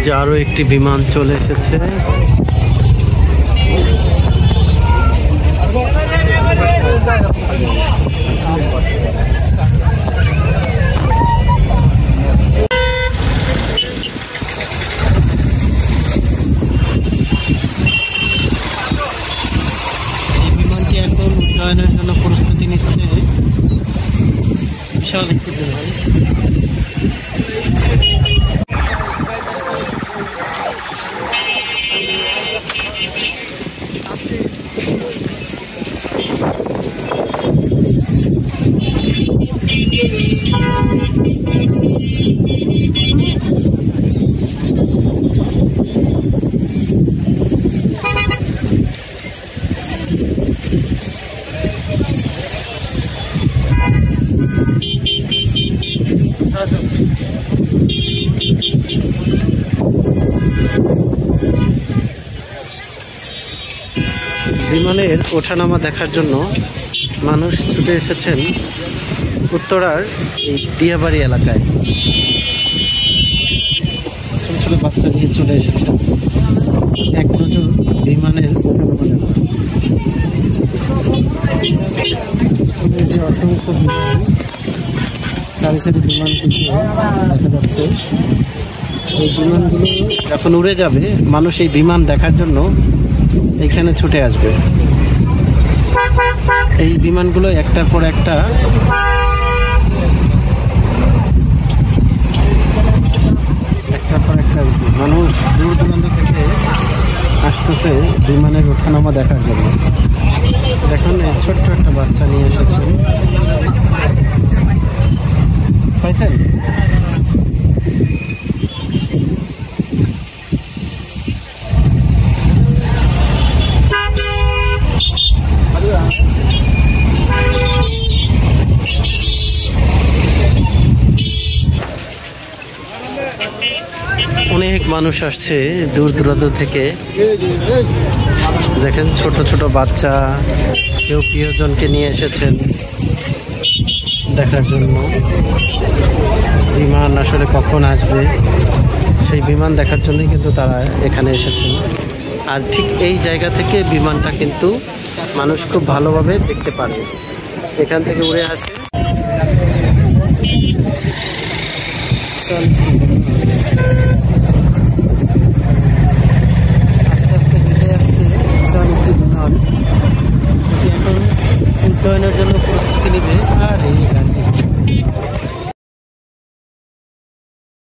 যে আরো একটি বিমান চলে এসেছে। বিমানটি এখন উড্ডয়নের জন্য প্রস্তুতি নিচ্ছে। বিশাল একটি বিমান। বিমানের ওঠানামা দেখার জন্য মানুষ ছুটে এসেছেন উত্তরার এই দিয়াবাড়ি এলাকায়। ছোট ছোট বাচ্চা নিয়ে চলে এসেছেন এক নজর বিমানের ওঠানামা দেখা। অসংখ্য বিমান, সারি সারি বিমান কিন্তু দেখা যাচ্ছে। এই বিমানগুলো যখন উড়ে যাবে মানুষ এই বিমান দেখার জন্য এখানে ছুটে আসবে। এই বিমানগুলো একটার পর একটা মানুষ দূর দূরান্ত থেকে আসতেছে বিমানের ওঠানামা দেখার জন্য। দেখুন এই ছোট্ট একটা বাচ্চা নিয়ে এসেছেন। পাইছেন? অনেক মানুষ আসছে দূর দূরান্ত থেকে। দেখেন ছোট ছোট বাচ্চা, কেউ প্রিয়জনকে নিয়ে এসেছেন দেখার জন্য। বিমান আসলে কখন আসবে সেই বিমান দেখার জন্যই কিন্তু তারা এখানে এসেছেন। আর ঠিক এই জায়গা থেকে বিমানটা কিন্তু মানুষ খুব ভালোভাবে দেখতে পারে। এখান থেকে উড়ে আসে। উড্ডয়নের জন্য প্রস্তুতি